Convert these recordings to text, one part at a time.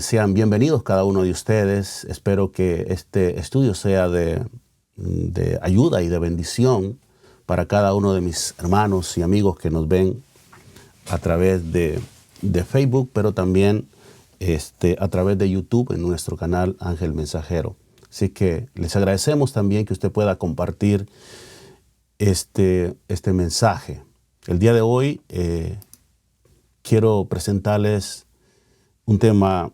Sean bienvenidos cada uno de ustedes. Espero que este estudio sea de ayuda y de bendición para cada uno de mis hermanos y amigos que nos ven a través de Facebook, pero también a través de YouTube en nuestro canal Ángel Mensajero. Así que les agradecemos también que usted pueda compartir este mensaje. El día de hoy quiero presentarles un tema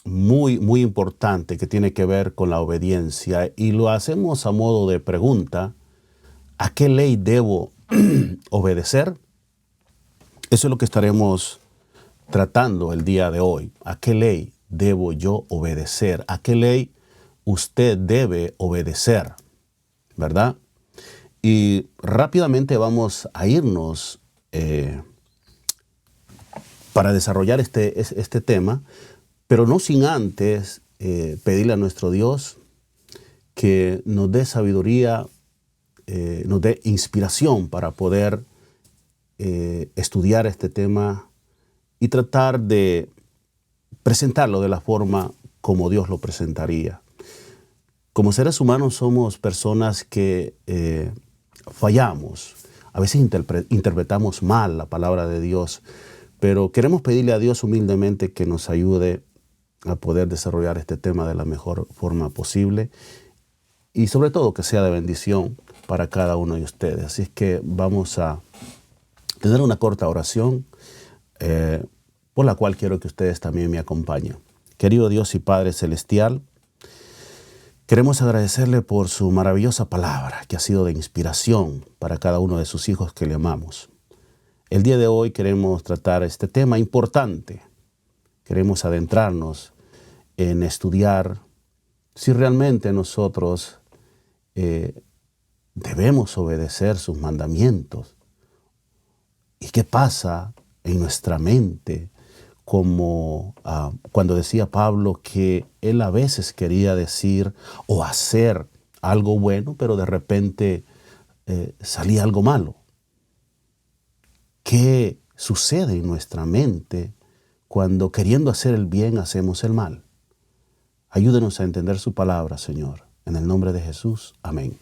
muy importante que tiene que ver con la obediencia, y lo hacemos a modo de pregunta: ¿a qué ley debo obedecer? Eso es lo que estaremos tratando el día de hoy. ¿A qué ley debo yo obedecer? ¿A qué ley usted debe obedecer? ¿Verdad? Y rápidamente vamos a irnos para desarrollar este tema, pero no sin antes pedirle a nuestro Dios que nos dé sabiduría, nos dé inspiración para poder estudiar este tema y tratar de presentarlo de la forma como Dios lo presentaría. Como seres humanos somos personas que fallamos. A veces interpretamos mal la palabra de Dios, pero queremos pedirle a Dios humildemente que nos ayude a poder desarrollar este tema de la mejor forma posible, y sobre todo que sea de bendición para cada uno de ustedes. Así es que vamos a tener una corta oración por la cual quiero que ustedes también me acompañen. Querido Dios y Padre Celestial, queremos agradecerle por su maravillosa palabra que ha sido de inspiración para cada uno de sus hijos que le amamos. El día de hoy queremos tratar este tema importante. Queremos adentrarnos en estudiar si realmente nosotros debemos obedecer sus mandamientos. ¿Y qué pasa en nuestra mente? Como cuando decía Pablo que él a veces quería decir o hacer algo bueno, pero de repente salía algo malo. ¿Qué sucede en nuestra mente cuando, queriendo hacer el bien, hacemos el mal? Ayúdenos a entender su palabra, Señor. En el nombre de Jesús. Amén.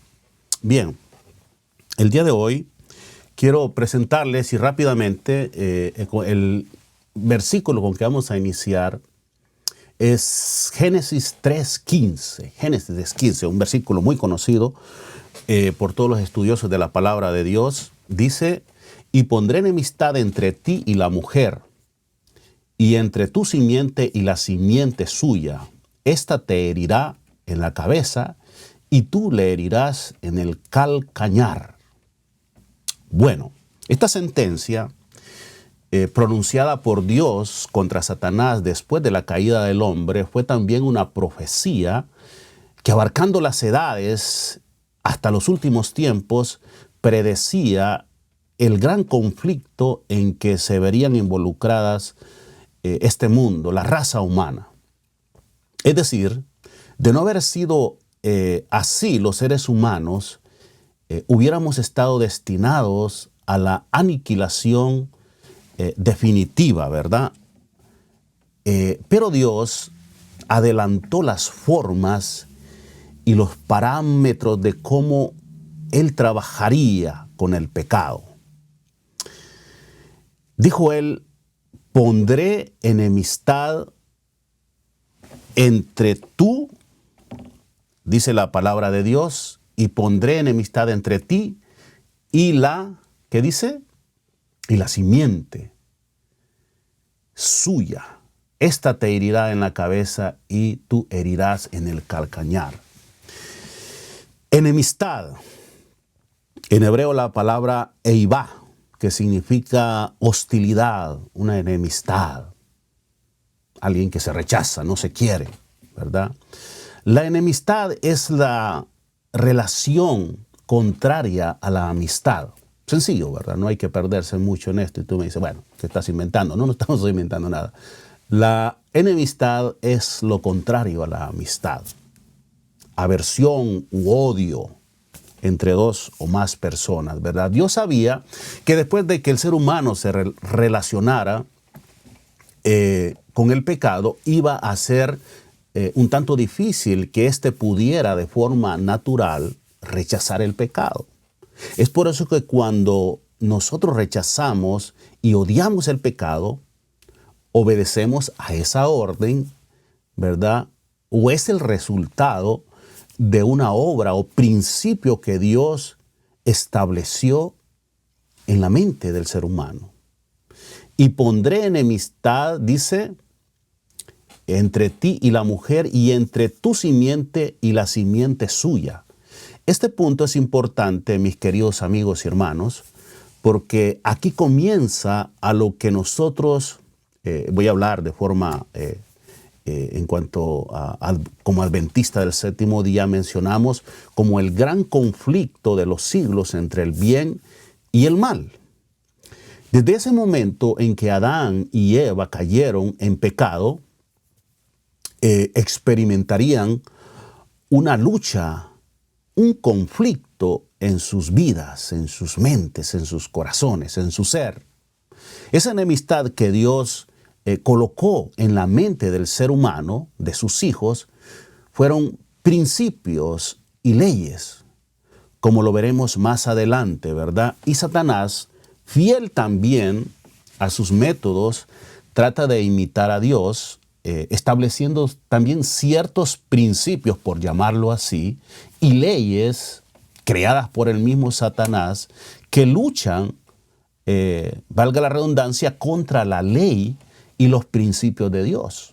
Bien, el día de hoy quiero presentarles y rápidamente el versículo con que vamos a iniciar es Génesis 3:15. Génesis 3:15, un versículo muy conocido por todos los estudiosos de la palabra de Dios. Dice: y pondré enemistad entre ti y la mujer, y entre tu simiente y la simiente suya. Esta te herirá en la cabeza, y tú le herirás en el calcañar. Bueno, esta sentencia pronunciada por Dios contra Satanás después de la caída del hombre fue también una profecía que, abarcando las edades hasta los últimos tiempos, predecía el gran conflicto en que se verían involucradas este mundo, la raza humana. Es decir, de no haber sido así los seres humanos, hubiéramos estado destinados a la aniquilación definitiva, ¿verdad? Pero Dios adelantó las formas y los parámetros de cómo Él trabajaría con el pecado. Dijo Él: pondré enemistad entre tú, dice la palabra de Dios, y pondré enemistad entre ti y la, ¿qué dice? Y la simiente suya. Esta te herirá en la cabeza y tú herirás en el calcañar. Enemistad. En hebreo la palabra eivá, que significa hostilidad, una enemistad. Alguien que se rechaza, no se quiere, ¿verdad? La enemistad es la relación contraria a la amistad. Sencillo, ¿verdad? No hay que perderse mucho en esto. Y tú me dices, bueno, ¿qué estás inventando? No estamos inventando nada. La enemistad es lo contrario a la amistad. Aversión u odio entre dos o más personas, ¿verdad? Dios sabía que después de que el ser humano se relacionara con el pecado, iba a ser un tanto difícil que éste pudiera de forma natural rechazar el pecado. Es por eso que cuando nosotros rechazamos y odiamos el pecado, obedecemos a esa orden, ¿verdad? O es el resultado de una obra o principio que Dios estableció en la mente del ser humano. Y pondré enemistad, dice, entre ti y la mujer, y entre tu simiente y la simiente suya. Este punto es importante, mis queridos amigos y hermanos, porque aquí comienza a lo que nosotros, voy a hablar de forma, en cuanto como adventista del séptimo día, mencionamos como el gran conflicto de los siglos entre el bien y el mal. Desde ese momento en que Adán y Eva cayeron en pecado, experimentarían una lucha, un conflicto en sus vidas, en sus mentes, en sus corazones, en su ser. Esa enemistad que Dios colocó en la mente del ser humano, de sus hijos, fueron principios y leyes, como lo veremos más adelante, ¿verdad? Y Satanás, fiel también a sus métodos, trata de imitar a Dios, estableciendo también ciertos principios, por llamarlo así, y leyes creadas por el mismo Satanás que luchan, valga la redundancia, contra la ley y los principios de Dios.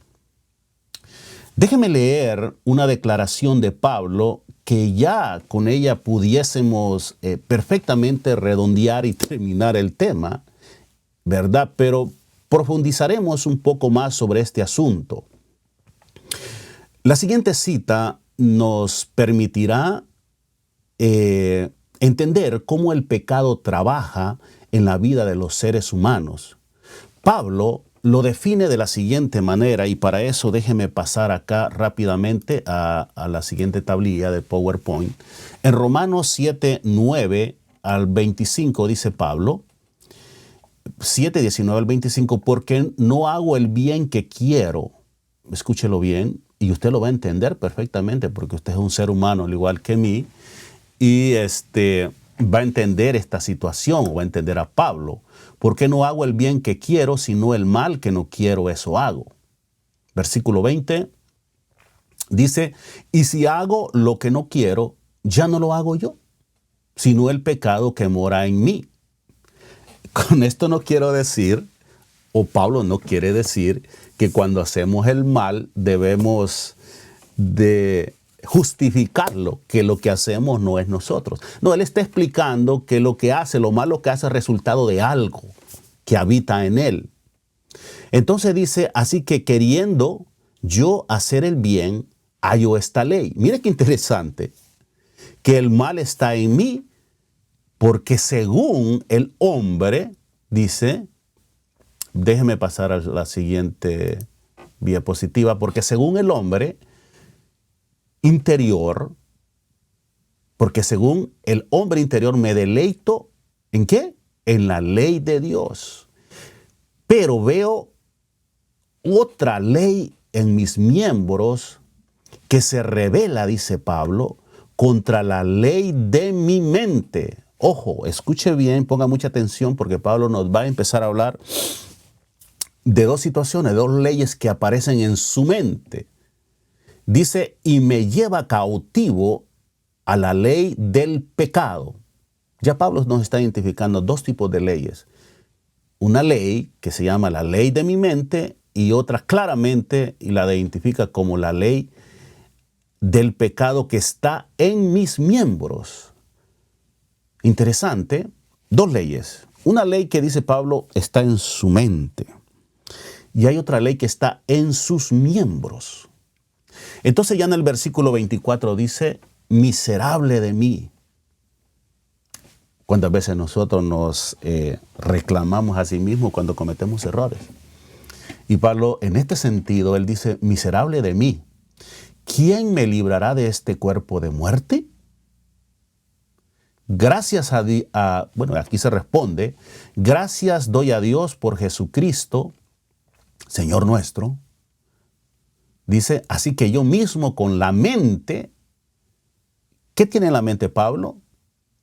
Déjeme leer una declaración de Pablo que ya con ella pudiésemos perfectamente redondear y terminar el tema, ¿verdad? Pero profundizaremos un poco más sobre este asunto. La siguiente cita nos permitirá entender cómo el pecado trabaja en la vida de los seres humanos. Pablo lo define de la siguiente manera, y para eso déjeme pasar acá rápidamente a la siguiente tablilla de PowerPoint. En Romanos 7, 9 al 25 dice Pablo, 7, 19 al 25, porque no hago el bien que quiero. Escúchelo bien y usted lo va a entender perfectamente porque usted es un ser humano al igual que mí y va a entender esta situación o va a entender a Pablo. Porque no hago el bien que quiero, sino el mal que no quiero, eso hago. Versículo 20 dice, y si hago lo que no quiero, ya no lo hago yo, sino el pecado que mora en mí. Con esto no quiero decir, o Pablo no quiere decir, que cuando hacemos el mal debemos de justificarlo, que lo que hacemos no es nosotros. No, él está explicando que lo que hace, lo malo que hace es resultado de algo que habita en él. Entonces dice, así que queriendo yo hacer el bien, hallo esta ley. Mire qué interesante, que el mal está en mí, porque según el hombre, dice, déjeme pasar a la siguiente diapositiva, porque según el hombre interior, porque según el hombre interior me deleito, ¿en qué? En la ley de Dios. Pero veo otra ley en mis miembros que se revela, dice Pablo, contra la ley de mi mente. Ojo, escuche bien, ponga mucha atención porque Pablo nos va a empezar a hablar de dos situaciones, dos leyes que aparecen en su mente. Dice, y me lleva cautivo a la ley del pecado. Ya Pablo nos está identificando dos tipos de leyes. Una ley que se llama la ley de mi mente y otra claramente y la identifica como la ley del pecado que está en mis miembros. Interesante, dos leyes. Una ley que dice Pablo está en su mente y hay otra ley que está en sus miembros. Entonces ya en el versículo 24 dice, miserable de mí. ¿Cuántas veces nosotros nos reclamamos a sí mismos cuando cometemos errores? Y Pablo, en este sentido, él dice, miserable de mí. ¿Quién me librará de este cuerpo de muerte? Gracias bueno, aquí se responde, gracias doy a Dios por Jesucristo, Señor nuestro, dice, así que yo mismo con la mente, ¿qué tiene en la mente Pablo?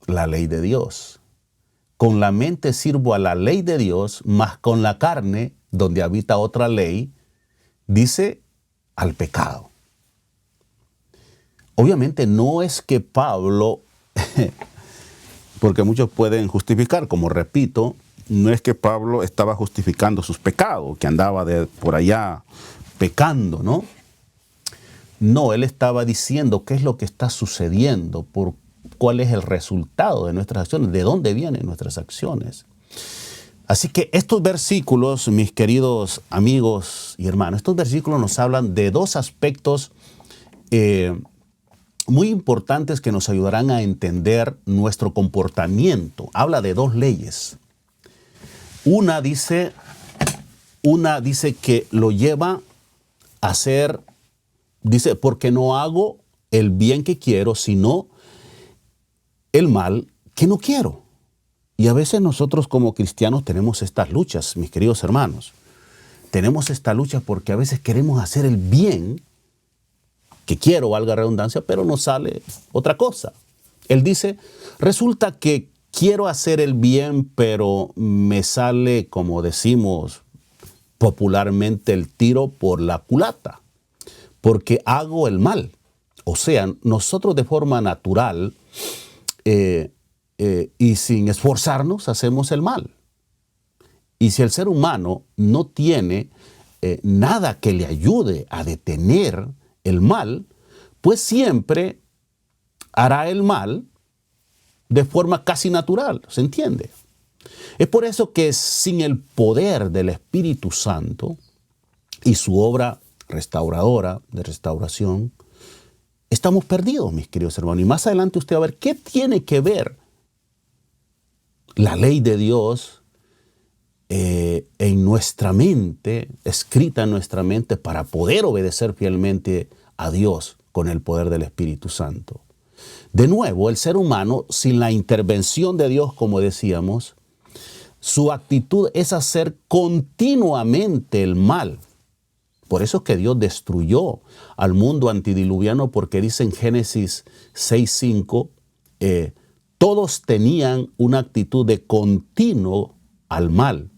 La ley de Dios. Con la mente sirvo a la ley de Dios, mas con la carne, donde habita otra ley, dice, al pecado. Obviamente no es que Pablo, porque muchos pueden justificar, como repito, no es que Pablo estaba justificando sus pecados, que andaba por allá pecando, ¿no? No, él estaba diciendo qué es lo que está sucediendo, cuál es el resultado de nuestras acciones, de dónde vienen nuestras acciones. Así que estos versículos, mis queridos amigos y hermanos, estos versículos nos hablan de dos aspectos muy importantes que nos ayudarán a entender nuestro comportamiento. Habla de dos leyes. Una dice que lo lleva a hacer, dice, porque no hago el bien que quiero, sino el mal que no quiero. Y a veces nosotros como cristianos tenemos estas luchas, mis queridos hermanos. Tenemos esta lucha porque a veces queremos hacer el bien que quiero, valga redundancia, pero nos sale otra cosa. Él dice, resulta que quiero hacer el bien, pero me sale, como decimos popularmente, el tiro por la culata, porque hago el mal. O sea, nosotros de forma natural y sin esforzarnos hacemos el mal. Y si el ser humano no tiene nada que le ayude a detener el mal, pues siempre hará el mal de forma casi natural, ¿se entiende? Es por eso que sin el poder del Espíritu Santo y su obra restauradora, de restauración, estamos perdidos, mis queridos hermanos. Y más adelante usted va a ver qué tiene que ver la ley de Dios en nuestra mente, escrita en nuestra mente, para poder obedecer fielmente a Dios con el poder del Espíritu Santo. De nuevo, el ser humano, sin la intervención de Dios, como decíamos, su actitud es hacer continuamente el mal. Por eso es que Dios destruyó al mundo antidiluviano, porque dice en Génesis 6:5, todos tenían una actitud de continuo al mal.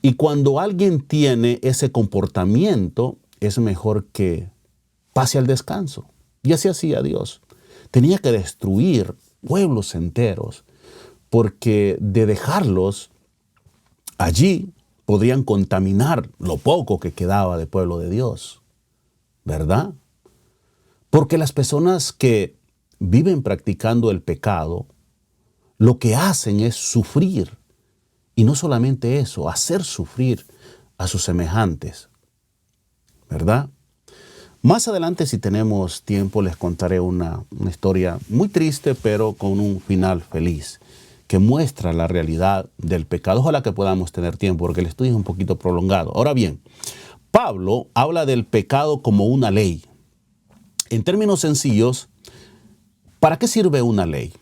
Y cuando alguien tiene ese comportamiento, es mejor que pase al descanso. Y así hacía Dios. Tenía que destruir pueblos enteros, porque de dejarlos allí podrían contaminar lo poco que quedaba de pueblo de Dios, ¿verdad? Porque las personas que viven practicando el pecado, lo que hacen es sufrir. Y no solamente eso, hacer sufrir a sus semejantes, ¿verdad? Más adelante, si tenemos tiempo, les contaré una historia muy triste, pero con un final feliz, que muestra la realidad del pecado. Ojalá que podamos tener tiempo, porque el estudio es un poquito prolongado. Ahora bien, Pablo habla del pecado como una ley. En términos sencillos, ¿para qué sirve una ley?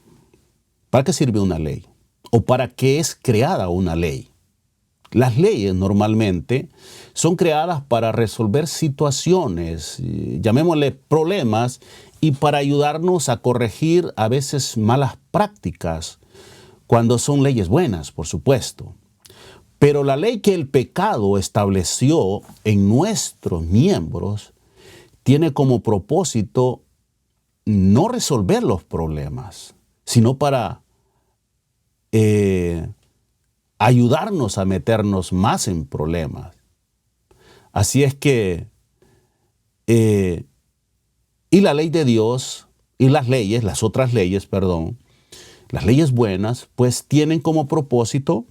¿Para qué sirve una ley? ¿O para qué es creada una ley? Las leyes normalmente son creadas para resolver situaciones, llamémosle problemas, y para ayudarnos a corregir a veces malas prácticas, cuando son leyes buenas, por supuesto. Pero la ley que el pecado estableció en nuestros miembros tiene como propósito no resolver los problemas, sino para ayudarnos a meternos más en problemas. Así es que, y la ley de Dios y las otras leyes, las leyes buenas, pues tienen como propósito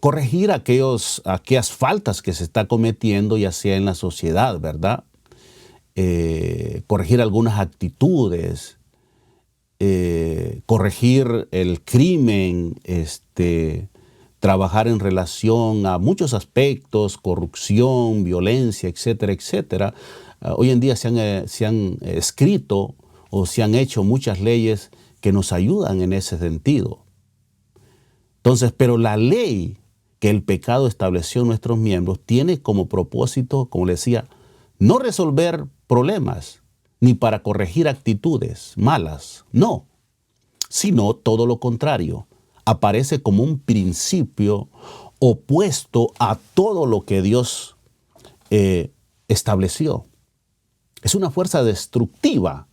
corregir aquellas faltas que se está cometiendo, ya sea en la sociedad, ¿verdad? Corregir algunas actitudes, corregir el crimen, trabajar en relación a muchos aspectos, corrupción, violencia, etcétera, etcétera. Hoy en día se han escrito o se han hecho muchas leyes que nos ayudan en ese sentido. Entonces, pero la ley que el pecado estableció en nuestros miembros tiene como propósito, como le decía, no resolver problemas ni para corregir actitudes malas, no, sino todo lo contrario. Aparece como un principio opuesto a todo lo que Dios estableció. Es una fuerza destructiva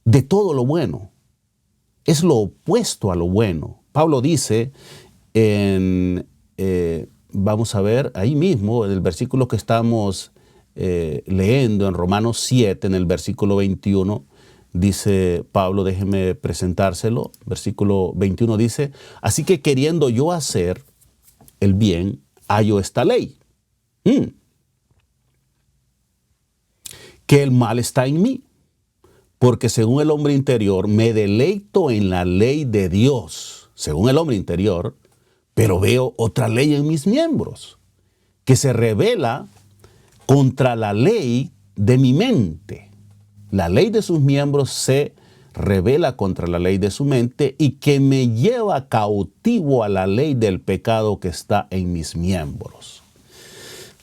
de todo lo bueno. Es lo opuesto a lo bueno. Pablo dice vamos a ver ahí mismo, en el versículo que estamos leyendo en Romanos 7, en el versículo 21, dice Pablo, déjeme presentárselo, versículo 21 dice, así que queriendo yo hacer el bien, hallo esta ley, que el mal está en mí, porque según el hombre interior me deleito en la ley de Dios, según el hombre interior, pero veo otra ley en mis miembros, que se revela contra la ley de mi mente. La ley de sus miembros se revela contra la ley de su mente y que me lleva cautivo a la ley del pecado que está en mis miembros.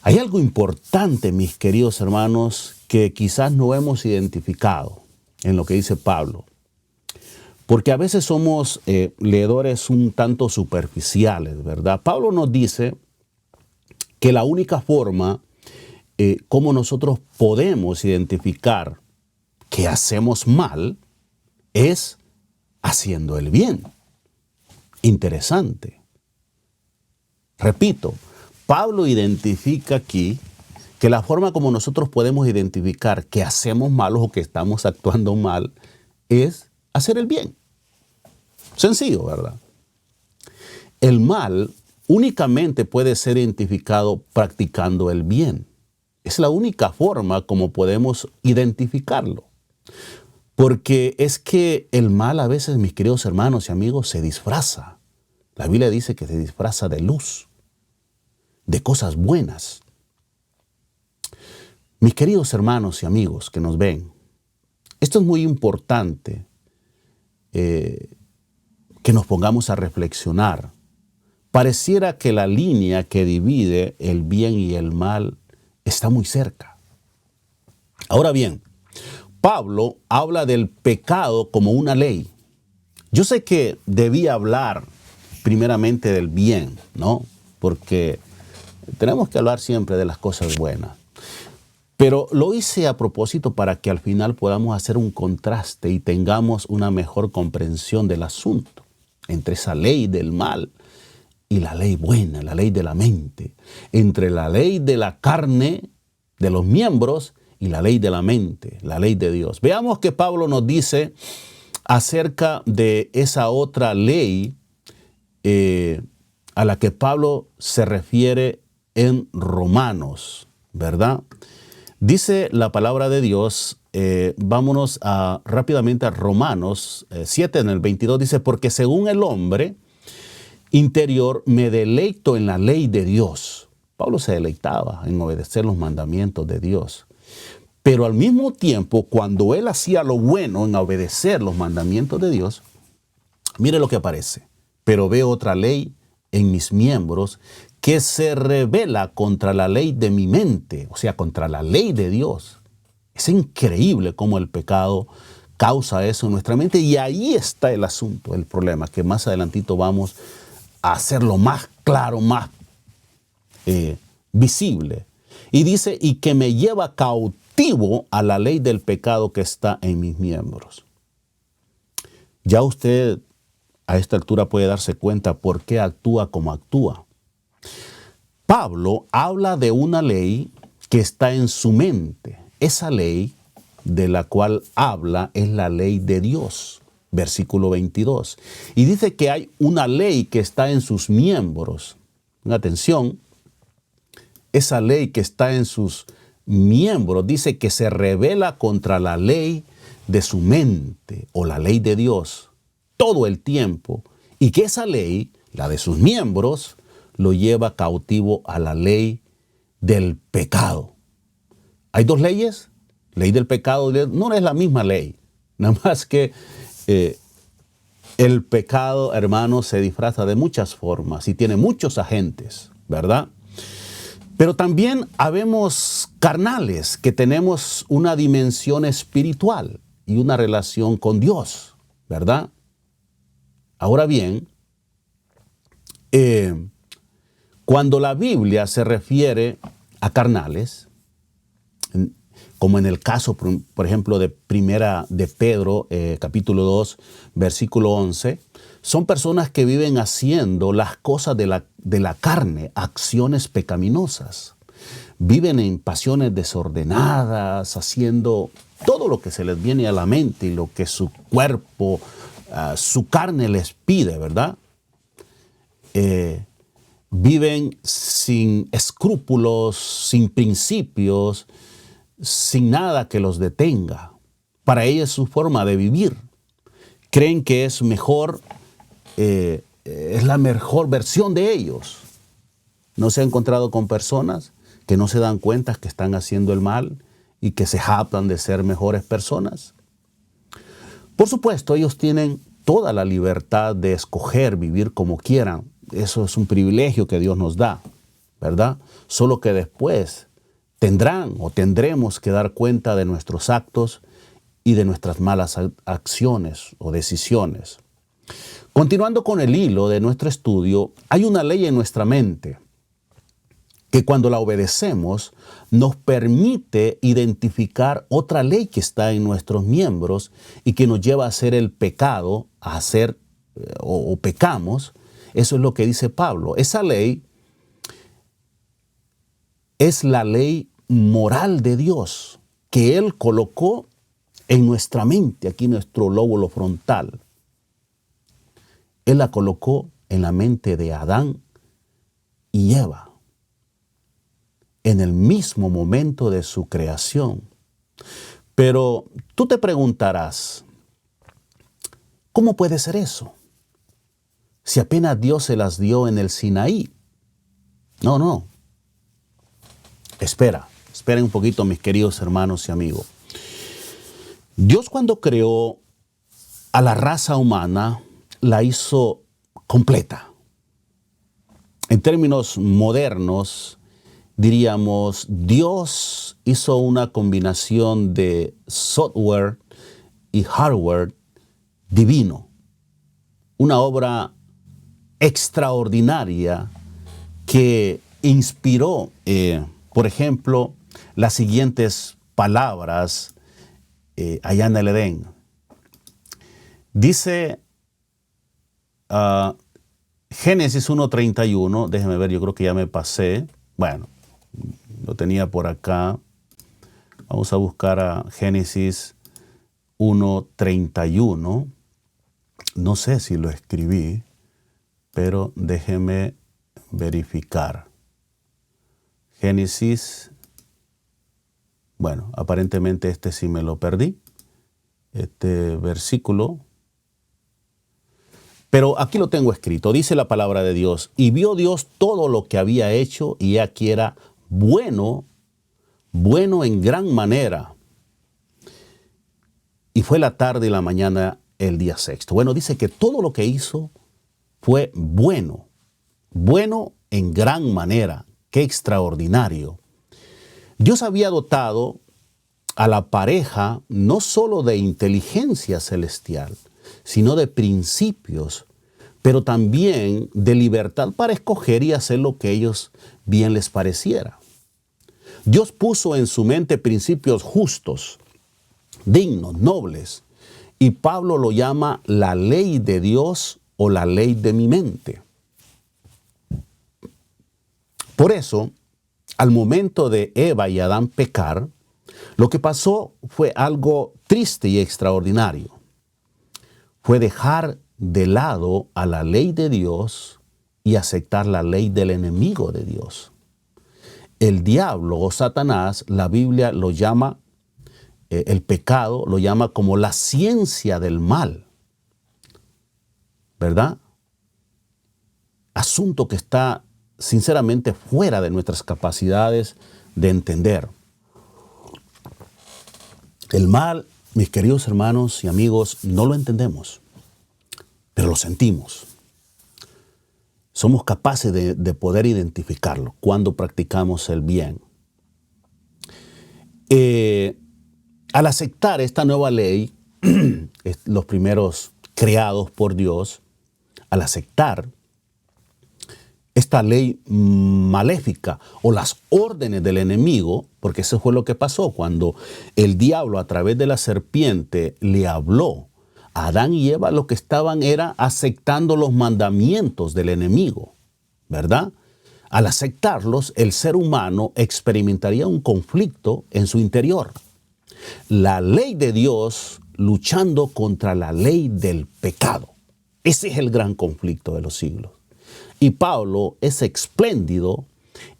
Hay algo importante, mis queridos hermanos, que quizás no hemos identificado en lo que dice Pablo. Porque a veces somos leedores un tanto superficiales, ¿verdad? Pablo nos dice que la única forma como nosotros podemos identificar que hacemos mal es haciendo el bien. Interesante. Repito, Pablo identifica aquí que la forma como nosotros podemos identificar que hacemos mal o que estamos actuando mal es hacer el bien. Sencillo, ¿verdad? El mal únicamente puede ser identificado practicando el bien. Es la única forma como podemos identificarlo. Porque es que el mal a veces, mis queridos hermanos y amigos, se disfraza. La Biblia dice que se disfraza de luz, de cosas buenas. Mis queridos hermanos y amigos que nos ven, esto es muy importante que nos pongamos a reflexionar. Pareciera que la línea que divide el bien y el mal está muy cerca. Ahora bien, Pablo habla del pecado como una ley. Yo sé que debía hablar primeramente del bien, ¿no? Porque tenemos que hablar siempre de las cosas buenas. Pero lo hice a propósito para que al final podamos hacer un contraste y tengamos una mejor comprensión del asunto entre esa ley del mal y la ley buena, la ley de la mente, entre la ley de la carne, de los miembros, y la ley de la mente, la ley de Dios. Veamos que Pablo nos dice acerca de esa otra ley a la que Pablo se refiere en Romanos, ¿verdad? Dice la palabra de Dios, vámonos rápidamente a Romanos 7 en el 22, dice, porque según el hombre interior me deleito en la ley de Dios. Pablo se deleitaba en obedecer los mandamientos de Dios. Pero al mismo tiempo, cuando él hacía lo bueno en obedecer los mandamientos de Dios, mire lo que aparece. Pero veo otra ley en mis miembros que se revela contra la ley de mi mente, o sea, contra la ley de Dios. Es increíble cómo el pecado causa eso en nuestra mente y ahí está el asunto, el problema, que más adelantito vamos a hacerlo más claro, más visible. Y dice, y que me lleva cautivo a la ley del pecado que está en mis miembros. Ya usted a esta altura puede darse cuenta por qué actúa como actúa. Pablo habla de una ley que está en su mente. Esa ley de la cual habla es la ley de Dios, versículo 22. Y dice que hay una ley que está en sus miembros. Atención, esa ley que está en sus miembros dice que se revela contra la ley de su mente o la ley de Dios todo el tiempo y que esa ley, la de sus miembros, lo lleva cautivo a la ley del pecado. ¿Hay dos leyes? Ley del pecado no es la misma ley, nada más que El pecado, hermanos, se disfraza de muchas formas y tiene muchos agentes, ¿verdad? Pero también habemos carnales que tenemos una dimensión espiritual y una relación con Dios, ¿verdad? Ahora bien, cuando la Biblia se refiere a carnales, como en el caso, por ejemplo, de Primera de Pedro, capítulo 2, versículo 11, son personas que viven haciendo las cosas de la carne, acciones pecaminosas. Viven en pasiones desordenadas, haciendo todo lo que se les viene a la mente y lo que su cuerpo, su carne les pide, ¿verdad? Viven sin escrúpulos, sin principios, sin nada que los detenga. Para ellos es su forma de vivir. Creen que es mejor, es la mejor versión de ellos. ¿No se ha encontrado con personas que no se dan cuenta que están haciendo el mal y que se jactan de ser mejores personas? Por supuesto, ellos tienen toda la libertad de escoger vivir como quieran. Eso es un privilegio que Dios nos da, ¿verdad? Solo que después tendrán o tendremos que dar cuenta de nuestros actos y de nuestras malas acciones o decisiones. Continuando con el hilo de nuestro estudio, hay una ley en nuestra mente que cuando la obedecemos nos permite identificar otra ley que está en nuestros miembros y que nos lleva a hacer el pecado, a hacer o pecamos. Eso es lo que dice Pablo. Esa ley es la ley moral de Dios que Él colocó en nuestra mente, aquí en nuestro lóbulo frontal. Él la colocó en la mente de Adán y Eva, en el mismo momento de su creación. Pero tú te preguntarás, ¿cómo puede ser eso? Si apenas Dios se las dio en el Sinaí. No. Esperen un poquito, mis queridos hermanos y amigos. Dios, cuando creó a la raza humana, la hizo completa. En términos modernos, diríamos, Dios hizo una combinación de software y hardware divino. Una obra extraordinaria que inspiró, por ejemplo, las siguientes palabras allá en el Edén. Dice Génesis 1:31, déjeme ver, yo creo que ya me pasé. Bueno, lo tenía por acá. Vamos a buscar a Génesis 1:31. No sé si lo escribí, pero déjeme verificar. Génesis, bueno, aparentemente este sí me lo perdí, este versículo. Pero aquí lo tengo escrito, dice la palabra de Dios, y vio Dios todo lo que había hecho, y aquí era bueno en gran manera. Y fue la tarde y la mañana el día sexto. Bueno, dice que todo lo que hizo fue bueno en gran manera. ¡Qué extraordinario! Dios había dotado a la pareja no solo de inteligencia celestial, sino de principios, pero también de libertad para escoger y hacer lo que ellos bien les pareciera. Dios puso en su mente principios justos, dignos, nobles, y Pablo lo llama la ley de Dios o la ley de mi mente. Por eso, al momento de Eva y Adán pecar, lo que pasó fue algo triste y extraordinario. Fue dejar de lado a la ley de Dios y aceptar la ley del enemigo de Dios. El diablo o Satanás, la Biblia lo llama, el pecado lo llama como la ciencia del mal, ¿verdad? Asunto que está sinceramente fuera de nuestras capacidades de entender. El mal, mis queridos hermanos y amigos, no lo entendemos. lo sentimos. Somos capaces de poder identificarlo cuando practicamos el bien. Al aceptar esta nueva ley, los primeros creados por Dios, al aceptar esta ley maléfica o las órdenes del enemigo, porque eso fue lo que pasó cuando el diablo a través de la serpiente le habló a Adán y Eva, lo que estaban era aceptando los mandamientos del enemigo, ¿verdad? Al aceptarlos, el ser humano experimentaría un conflicto en su interior. La ley de Dios luchando contra la ley del pecado. Ese es el gran conflicto de los siglos. Y Pablo es espléndido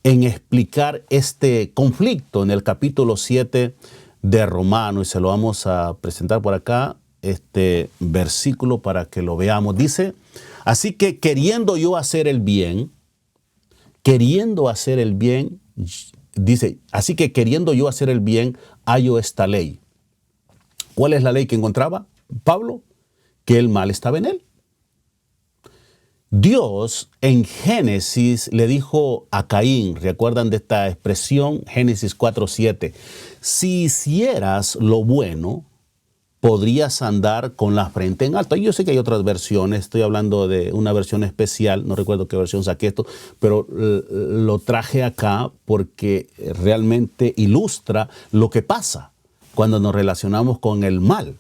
en explicar este conflicto en el capítulo 7 de Romanos. Y se lo vamos a presentar por acá, este versículo para que lo veamos. Dice, así que queriendo yo hacer el bien, dice, así que queriendo yo hacer el bien, hallo esta ley. ¿Cuál es la ley que encontraba Pablo? Que el mal estaba en él. Dios en Génesis le dijo a Caín, ¿recuerdan de esta expresión? Génesis 4:7. Si hicieras lo bueno, podrías andar con la frente en alto. Yo sé que hay otras versiones, estoy hablando de una versión especial, no recuerdo qué versión saqué esto, pero lo traje acá porque realmente ilustra lo que pasa cuando nos relacionamos con el mal.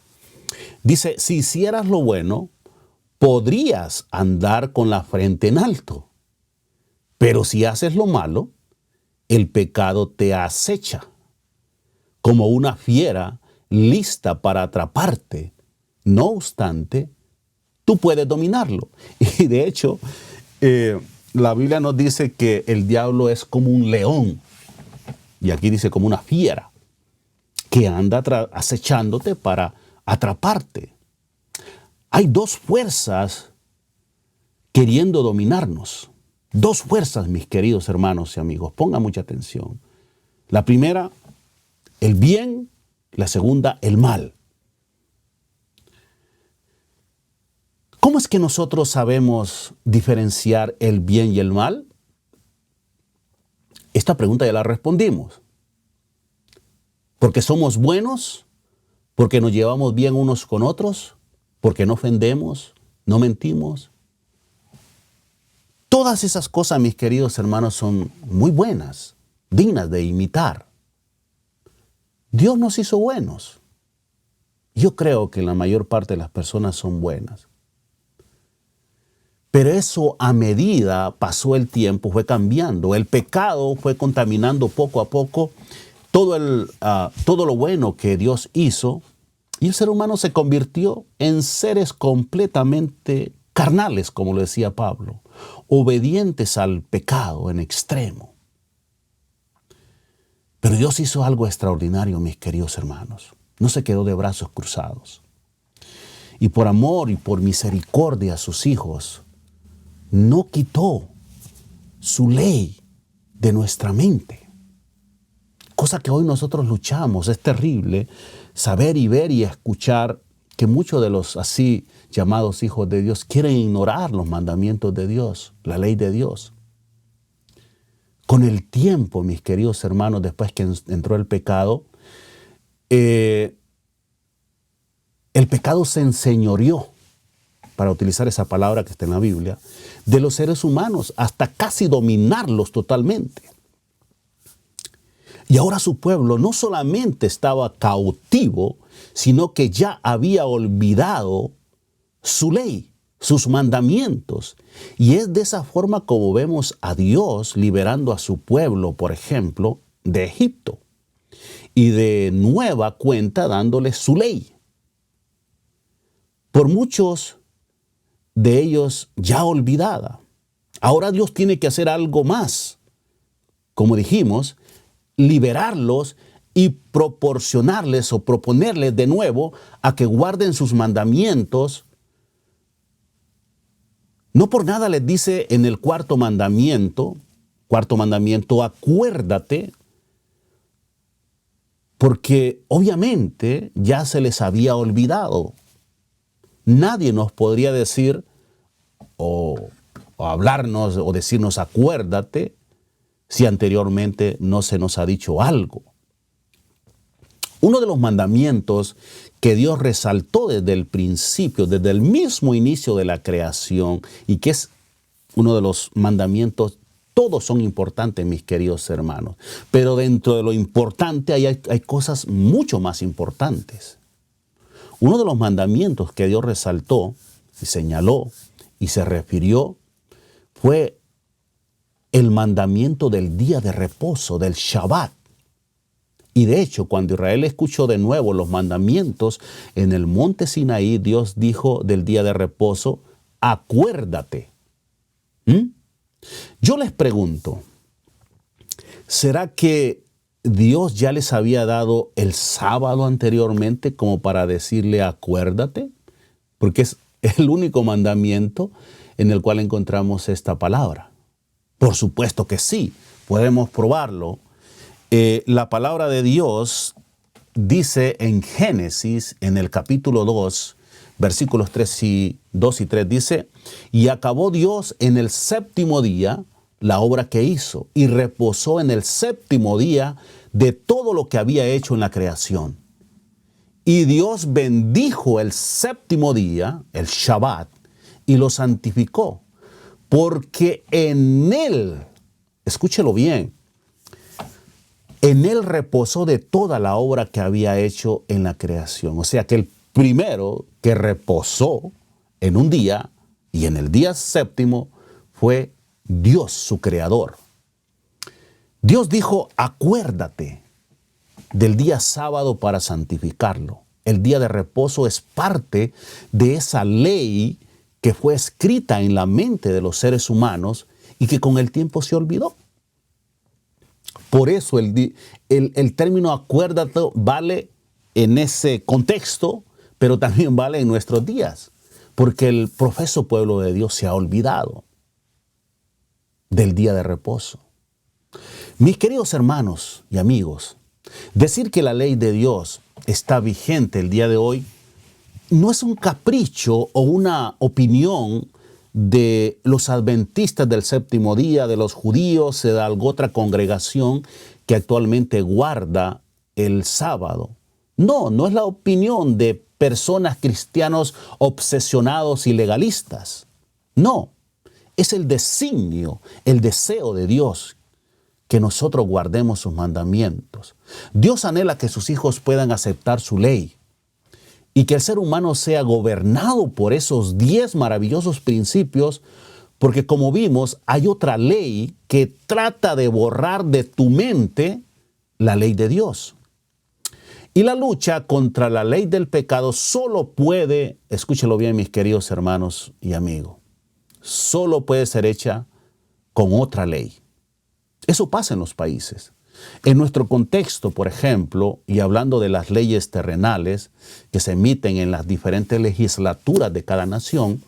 Dice, si hicieras lo bueno, podrías andar con la frente en alto. Pero si haces lo malo, el pecado te acecha como una fiera lista para atraparte. No obstante, tú puedes dominarlo. Y de hecho, la Biblia nos dice que el diablo es como un león. Y aquí dice como una fiera que anda acechándote para atraparte. Hay dos fuerzas queriendo dominarnos. Dos fuerzas, mis queridos hermanos y amigos. Pongan mucha atención. La primera, el bien. La segunda, el mal. ¿Cómo es que nosotros sabemos diferenciar el bien y el mal? Esta pregunta ya la respondimos. Porque somos buenos, porque nos llevamos bien unos con otros, porque no ofendemos, no mentimos. Todas esas cosas, mis queridos hermanos, son muy buenas, dignas de imitar. Dios nos hizo buenos. Yo creo que la mayor parte de las personas son buenas. Pero eso a medida pasó el tiempo, fue cambiando. El pecado fue contaminando poco a poco todo lo bueno que Dios hizo. Y el ser humano se convirtió en seres completamente carnales, como lo decía Pablo, obedientes al pecado en extremo. Pero Dios hizo algo extraordinario, mis queridos hermanos. No se quedó de brazos cruzados. Y por amor y por misericordia a sus hijos, no quitó su ley de nuestra mente. Cosa que hoy nosotros luchamos. Es terrible saber y ver y escuchar que muchos de los así llamados hijos de Dios quieren ignorar los mandamientos de Dios, la ley de Dios. Con el tiempo, mis queridos hermanos, después que entró el pecado, el pecado se enseñoreó, para utilizar esa palabra que está en la Biblia, de los seres humanos, hasta casi dominarlos totalmente. Y ahora su pueblo no solamente estaba cautivo, sino que ya había olvidado su ley, sus mandamientos. Y es de esa forma como vemos a Dios liberando a su pueblo, por ejemplo, de Egipto. Y de nueva cuenta dándole su ley. Por muchos de ellos ya olvidada. Ahora Dios tiene que hacer algo más. Como dijimos, liberarlos y proporcionarles o proponerles de nuevo a que guarden sus mandamientos. No por nada les dice en el cuarto mandamiento, acuérdate, porque obviamente ya se les había olvidado. Nadie nos podría decir o hablarnos o decirnos acuérdate si anteriormente no se nos ha dicho algo. Uno de los mandamientos que Dios resaltó desde el principio, desde el mismo inicio de la creación, y que es uno de los mandamientos, todos son importantes, mis queridos hermanos, pero dentro de lo importante hay cosas mucho más importantes. Uno de los mandamientos que Dios resaltó y señaló y se refirió fue el mandamiento del día de reposo, del Shabbat. Y de hecho, cuando Israel escuchó de nuevo los mandamientos en el monte Sinaí, Dios dijo del día de reposo, acuérdate. Yo les pregunto, ¿será que Dios ya les había dado el sábado anteriormente como para decirle acuérdate? Porque es el único mandamiento en el cual encontramos esta palabra. Por supuesto que sí, podemos probarlo. La palabra de Dios dice en Génesis, en el capítulo 2, versículos 2 y 3, dice, y acabó Dios en el séptimo día la obra que hizo, y reposó en el séptimo día de todo lo que había hecho en la creación. Y Dios bendijo el séptimo día, el Shabbat, y lo santificó, porque en él, escúchelo bien, en él reposó de toda la obra que había hecho en la creación. O sea que el primero que reposó en un día y en el día séptimo fue Dios, su creador. Dios dijo, acuérdate del día sábado para santificarlo. El día de reposo es parte de esa ley que fue escrita en la mente de los seres humanos y que con el tiempo se olvidó. Por eso el término acuérdate vale en ese contexto, pero también vale en nuestros días, porque el profeso pueblo de Dios se ha olvidado del día de reposo. Mis queridos hermanos y amigos, decir que la ley de Dios está vigente el día de hoy no es un capricho o una opinión de los adventistas del séptimo día, de los judíos, de alguna otra congregación que actualmente guarda el sábado. No, no es la opinión de personas cristianos obsesionados y legalistas. No, es el designio, el deseo de Dios que nosotros guardemos sus mandamientos. Dios anhela que sus hijos puedan aceptar su ley y que el ser humano sea gobernado por esos 10 maravillosos principios, porque como vimos, hay otra ley que trata de borrar de tu mente la ley de Dios. Y la lucha contra la ley del pecado solo puede, escúchelo bien mis queridos hermanos y amigos, solo puede ser hecha con otra ley. Eso pasa en los países. En nuestro contexto, por ejemplo, y hablando de las leyes terrenales que se emiten en las diferentes legislaturas de cada nación,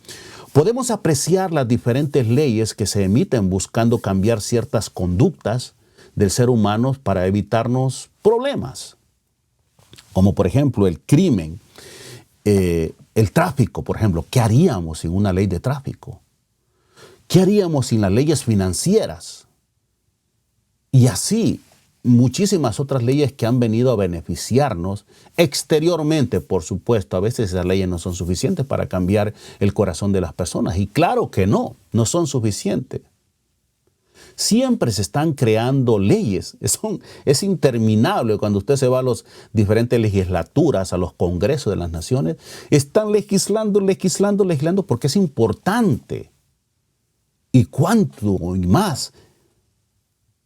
podemos apreciar las diferentes leyes que se emiten buscando cambiar ciertas conductas del ser humano para evitarnos problemas, como por ejemplo el crimen, el tráfico, por ejemplo. ¿Qué haríamos sin una ley de tráfico? ¿Qué haríamos sin las leyes financieras? Y así muchísimas otras leyes que han venido a beneficiarnos exteriormente, por supuesto. A veces esas leyes no son suficientes para cambiar el corazón de las personas. Y claro que no son suficientes. Siempre se están creando leyes. Es interminable cuando usted se va a las diferentes legislaturas, a los congresos de las naciones. Están legislando porque es importante. Y cuánto y más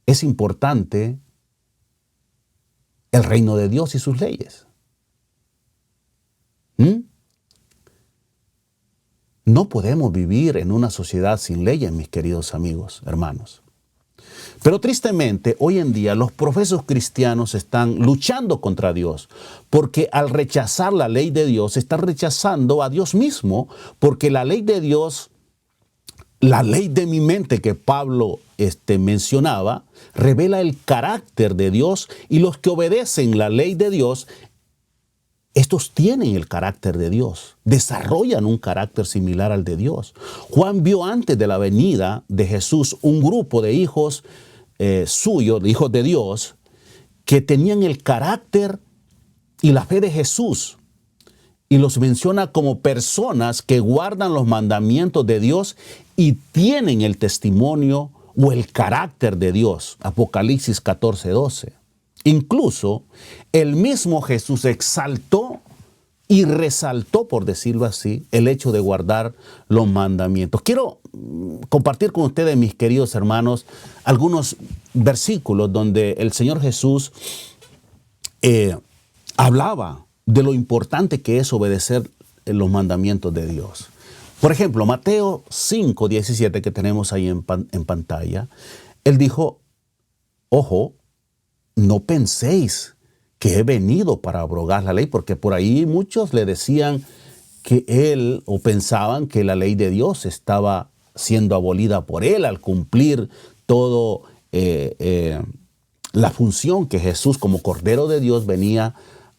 es importante el reino de Dios y sus leyes. No podemos vivir en una sociedad sin leyes, mis queridos amigos, hermanos. Pero tristemente, hoy en día los profesos cristianos están luchando contra Dios, porque al rechazar la ley de Dios, están rechazando a Dios mismo, porque la ley de Dios, la ley de mi mente que Pablo mencionaba, revela el carácter de Dios, y los que obedecen la ley de Dios estos tienen el carácter de Dios, desarrollan un carácter similar al de Dios. Juan vio antes de la venida de Jesús un grupo de hijos suyos, de hijos de Dios, que tenían el carácter y la fe de Jesús. Y los menciona como personas que guardan los mandamientos de Dios y tienen el testimonio o el carácter de Dios. Apocalipsis 14:12. Incluso el mismo Jesús exaltó y resaltó, por decirlo así, el hecho de guardar los mandamientos. Quiero compartir con ustedes, mis queridos hermanos, algunos versículos donde el Señor Jesús hablaba de lo importante que es obedecer los mandamientos de Dios. Por ejemplo, Mateo 5:17, que tenemos ahí en pantalla, Él dijo, ojo, no penséis que he venido para abrogar la ley, porque por ahí muchos le decían que él, o pensaban que la ley de Dios estaba siendo abolida por él al cumplir todo la función que Jesús como Cordero de Dios venía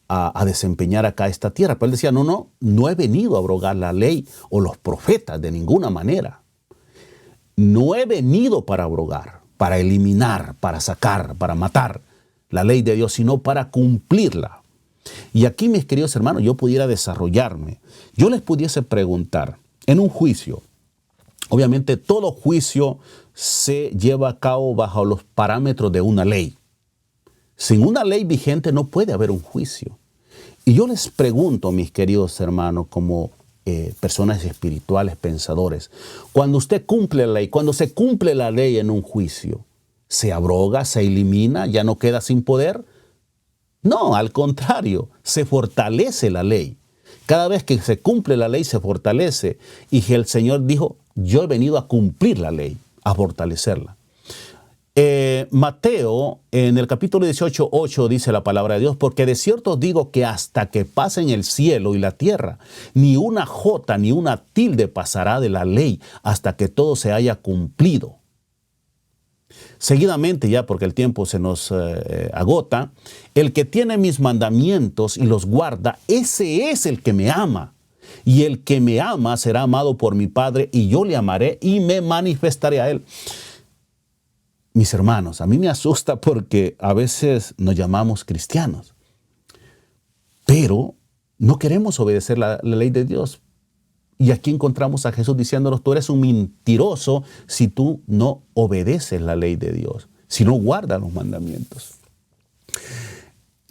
a desempeñar acá esta tierra. Pero él decía, no he venido a abrogar la ley o los profetas de ninguna manera. No he venido para abrogar, para eliminar, para sacar, para matar la ley de Dios, sino para cumplirla. Y aquí, mis queridos hermanos, yo pudiera desarrollarme. Yo les pudiese preguntar, en un juicio, obviamente todo juicio se lleva a cabo bajo los parámetros de una ley. Sin una ley vigente no puede haber un juicio. Y yo les pregunto, mis queridos hermanos, como personas espirituales, pensadores, cuando usted cumple la ley, cuando se cumple la ley en un juicio, ¿se abroga, se elimina, ya no queda sin poder? No, al contrario, se fortalece la ley. Cada vez que se cumple la ley, se fortalece. Y que el Señor dijo, yo he venido a cumplir la ley, a fortalecerla. Mateo, en el capítulo 18:8, dice la palabra de Dios, porque de cierto os digo que hasta que pasen el cielo y la tierra, ni una jota ni una tilde pasará de la ley hasta que todo se haya cumplido. Seguidamente, ya porque el tiempo se nos agota, el que tiene mis mandamientos y los guarda, ese es el que me ama. Y el que me ama será amado por mi Padre, y yo le amaré y me manifestaré a él. Mis hermanos, a mí me asusta porque a veces nos llamamos cristianos, pero no queremos obedecer la ley de Dios. Y aquí encontramos a Jesús diciéndonos, tú eres un mentiroso si tú no obedeces la ley de Dios, si no guardas los mandamientos.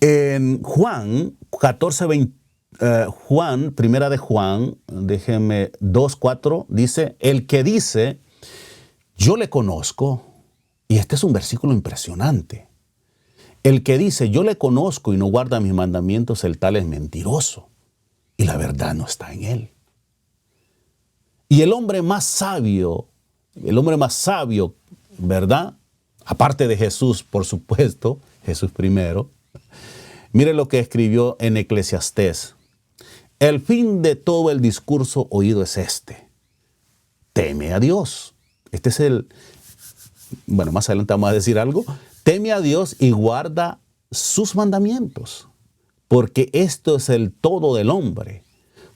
En Juan 14:20, primera de Juan, déjenme 2:4, dice, el que dice, yo le conozco, y este es un versículo impresionante, el que dice, yo le conozco y no guarda mis mandamientos, el tal es mentiroso, y la verdad no está en él. Y el hombre más sabio, ¿verdad? Aparte de Jesús, por supuesto, Jesús primero. Mire lo que escribió en Eclesiastés. El fin de todo el discurso oído es este. Teme a Dios. Este es más adelante vamos a decir algo. Teme a Dios y guarda sus mandamientos, porque esto es el todo del hombre.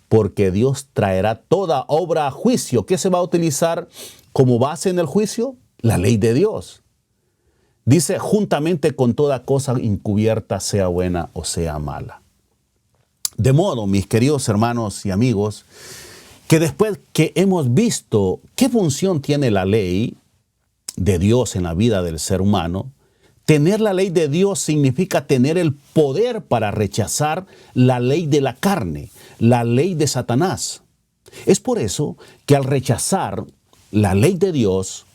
Porque Dios traerá toda obra a juicio. ¿Qué se va a utilizar como base en el juicio? La ley de Dios. Dice, juntamente con toda cosa encubierta, sea buena o sea mala. De modo, mis queridos hermanos y amigos, que después que hemos visto qué función tiene la ley de Dios en la vida del ser humano, tener la ley de Dios significa tener el poder para rechazar la ley de la carne, la ley de Satanás. Es por eso que al rechazar la ley de Dios,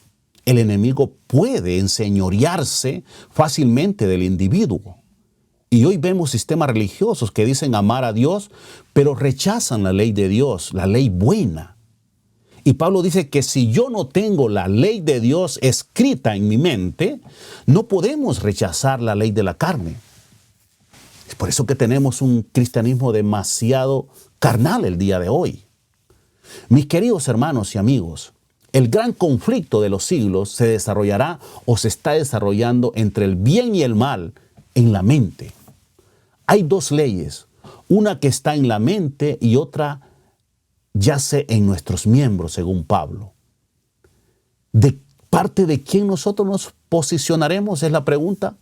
el enemigo puede enseñorearse fácilmente del individuo. Y hoy vemos sistemas religiosos que dicen amar a Dios, pero rechazan la ley de Dios, la ley buena. Y Pablo dice que si yo no tengo la ley de Dios escrita en mi mente, no podemos rechazar la ley de la carne. Es por eso que tenemos un cristianismo demasiado carnal el día de hoy. Mis queridos hermanos y amigos, el gran conflicto de los siglos se desarrollará o se está desarrollando entre el bien y el mal en la mente. Hay dos leyes, Una que está en la mente y otra yace en nuestros miembros, según Pablo. ¿De parte de quién nosotros nos posicionaremos? Es la pregunta.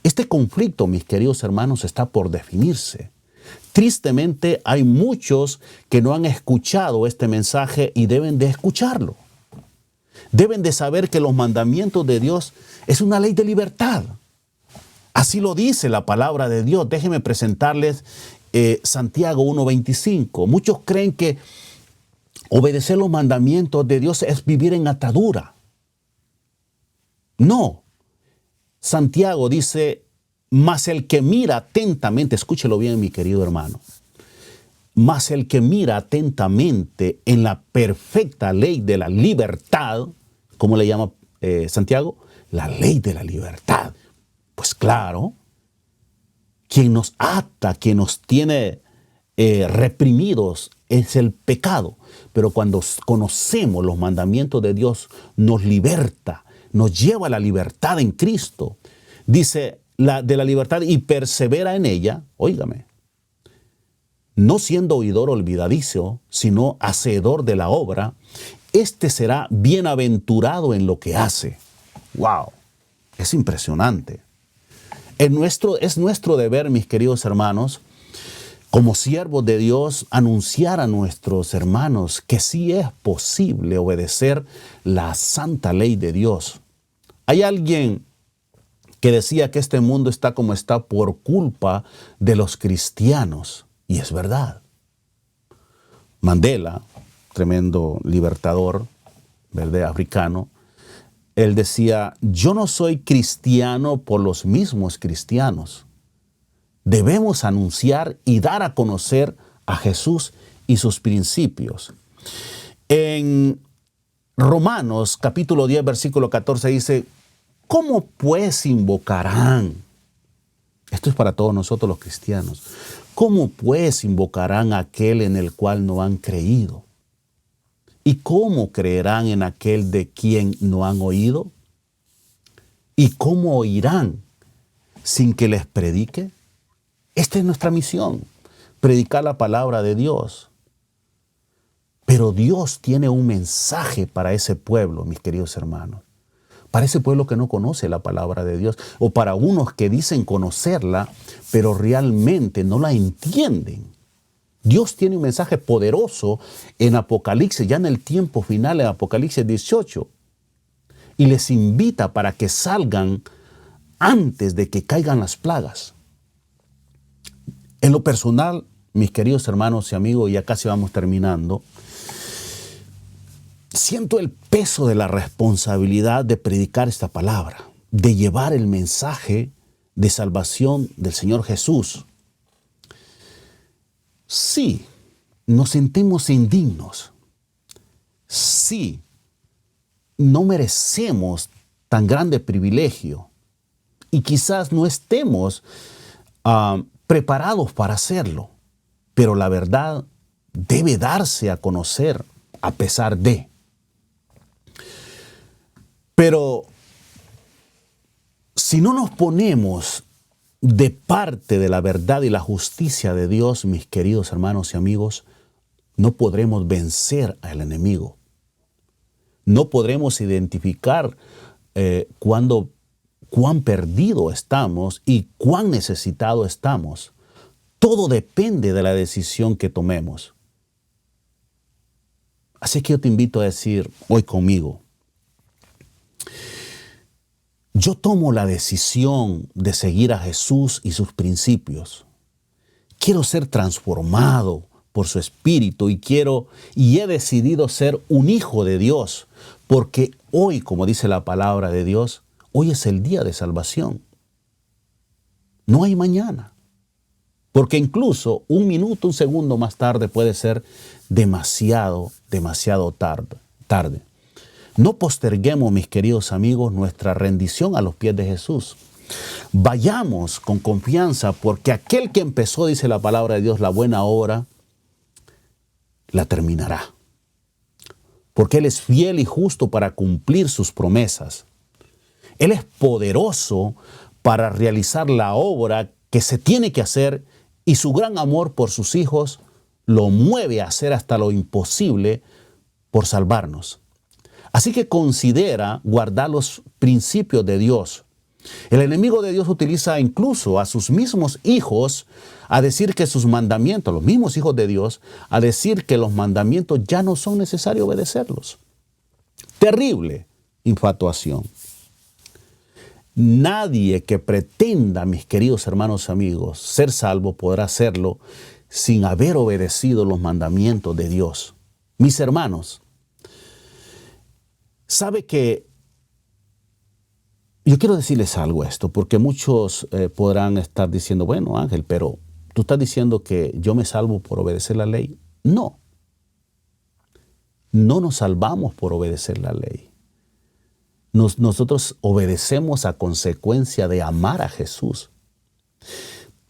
Este conflicto, mis queridos hermanos, está por definirse. Tristemente, hay muchos que no han escuchado este mensaje y deben de escucharlo. Deben de saber que los mandamientos de Dios es una ley de libertad. Así lo dice la palabra de Dios. Déjenme presentarles Santiago 1:25. Muchos creen que obedecer los mandamientos de Dios es vivir en atadura. No. Santiago dice, mas el que mira atentamente, escúchelo bien, mi querido hermano, mas el que mira atentamente en la perfecta ley de la libertad, ¿cómo le llama Santiago? La ley de la libertad. Pues claro, quien nos ata, quien nos tiene reprimidos es el pecado. Pero cuando conocemos los mandamientos de Dios, nos liberta, nos lleva a la libertad en Cristo. Dice de la libertad y persevera en ella, óigame, no siendo oidor olvidadizo, sino hacedor de la obra, este será bienaventurado en lo que hace. ¡Wow! Es impresionante. Es nuestro deber, mis queridos hermanos, como siervos de Dios, anunciar a nuestros hermanos que sí es posible obedecer la santa ley de Dios. Hay alguien que decía que este mundo está como está por culpa de los cristianos. Y es verdad. Mandela, tremendo libertador, ¿verdad?, africano, él decía, yo no soy cristiano por los mismos cristianos. Debemos anunciar y dar a conocer a Jesús y sus principios. En Romanos capítulo 10, versículo 14 dice, ¿cómo pues invocarán? Esto es para todos nosotros los cristianos. ¿Cómo pues invocarán a aquel en el cual no han creído? ¿Y cómo creerán en aquel de quien no han oído? ¿Y cómo oirán sin que les predique? Esta es nuestra misión, predicar la palabra de Dios. Pero Dios tiene un mensaje para ese pueblo, mis queridos hermanos. Para ese pueblo que no conoce la palabra de Dios, o para unos que dicen conocerla, pero realmente no la entienden. Dios tiene un mensaje poderoso en Apocalipsis, ya en el tiempo final, en Apocalipsis 18, y les invita para que salgan antes de que caigan las plagas. En lo personal, mis queridos hermanos y amigos, ya casi vamos terminando, siento el peso de la responsabilidad de predicar esta palabra, de llevar el mensaje de salvación del Señor Jesús. Sí, nos sentimos indignos. Sí, no merecemos tan grande privilegio y quizás no estemos preparados para hacerlo, pero la verdad debe darse a conocer a pesar de. Pero si no nos ponemos de parte de la verdad y la justicia de Dios, mis queridos hermanos y amigos, no podremos vencer al enemigo. No podremos identificar cuán perdido estamos y cuán necesitado estamos. Todo depende de la decisión que tomemos. Así que yo te invito a decir hoy conmigo, yo tomo la decisión de seguir a Jesús y sus principios. Quiero ser transformado por su Espíritu y he decidido ser un hijo de Dios, porque hoy, como dice la palabra de Dios, hoy es el día de salvación. No hay mañana, porque incluso un minuto, un segundo más tarde puede ser demasiado tarde. No posterguemos, mis queridos amigos, nuestra rendición a los pies de Jesús. Vayamos con confianza, porque aquel que empezó, dice la palabra de Dios, la buena obra, la terminará. Porque Él es fiel y justo para cumplir sus promesas. Él es poderoso para realizar la obra que se tiene que hacer y su gran amor por sus hijos lo mueve a hacer hasta lo imposible por salvarnos. Así que considera guardar los principios de Dios. El enemigo de Dios utiliza incluso a sus mismos hijos a decir que sus mandamientos, los mismos hijos de Dios, a decir que los mandamientos ya no son necesarios obedecerlos. Terrible infatuación. Nadie que pretenda, mis queridos hermanos y amigos, ser salvo podrá hacerlo sin haber obedecido los mandamientos de Dios. Mis hermanos, sabe que yo quiero decirles algo esto, porque muchos podrán estar diciendo, bueno, Ángel, pero tú estás diciendo que yo me salvo por obedecer la ley. No. No nos salvamos por obedecer la ley. Nosotros obedecemos a consecuencia de amar a Jesús.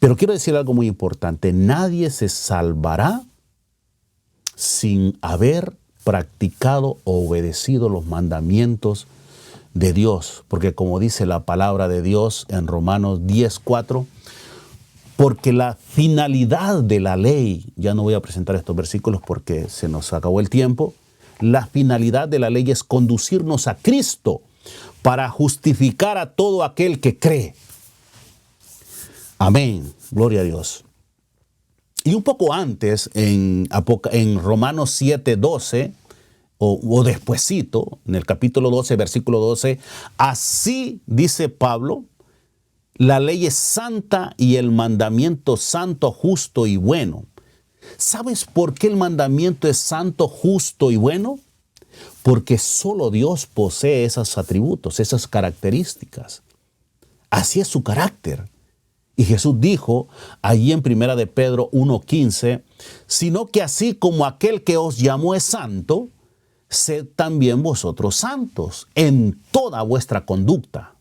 Pero quiero decir algo muy importante. Nadie se salvará sin haber practicado o obedecido los mandamientos de Dios. Porque como dice la palabra de Dios en Romanos 10:4, porque la finalidad de la ley, ya no voy a presentar estos versículos porque se nos acabó el tiempo, la finalidad de la ley es conducirnos a Cristo para justificar a todo aquel que cree. Amén. Gloria a Dios. Y un poco antes, en Romanos 7:12, o despuesito, en el capítulo 12, versículo 12, así dice Pablo, la ley es santa y el mandamiento santo, justo y bueno. ¿Sabes por qué el mandamiento es santo, justo y bueno? Porque solo Dios posee esos atributos, esas características. Así es su carácter. Y Jesús dijo allí en 1 de Pedro 1:15, sino que así como aquel que os llamó es santo, sed también vosotros santos en toda vuestra conducta.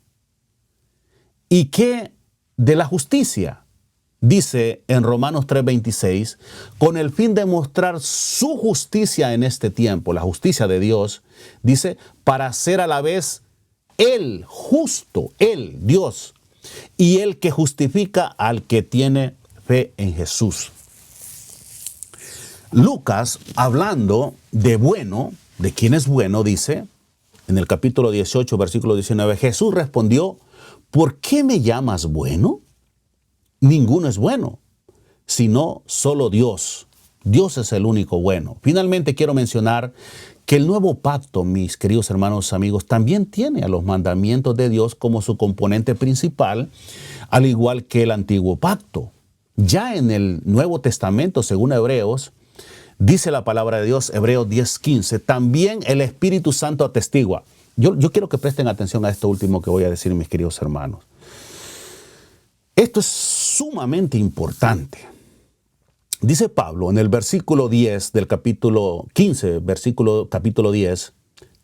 ¿Y qué de la justicia? Dice en Romanos 3:26, con el fin de mostrar su justicia en este tiempo, la justicia de Dios, dice, para ser a la vez el justo, el Dios, y el que justifica al que tiene fe en Jesús. Lucas, hablando de bueno, de quién es bueno, dice, en el capítulo 18, versículo 19, Jesús respondió, ¿por qué me llamas bueno? Ninguno es bueno, sino solo Dios. Dios es el único bueno. Finalmente quiero mencionar que el nuevo pacto, mis queridos hermanos amigos, también tiene a los mandamientos de Dios como su componente principal, al igual que el antiguo pacto. Ya en el Nuevo Testamento, según Hebreos, dice la palabra de Dios, Hebreos 10:15, también el Espíritu Santo atestigua. Yo quiero que presten atención a esto último que voy a decir, mis queridos hermanos. Esto es sumamente importante. Dice Pablo en el versículo 10 del capítulo 15, capítulo 10,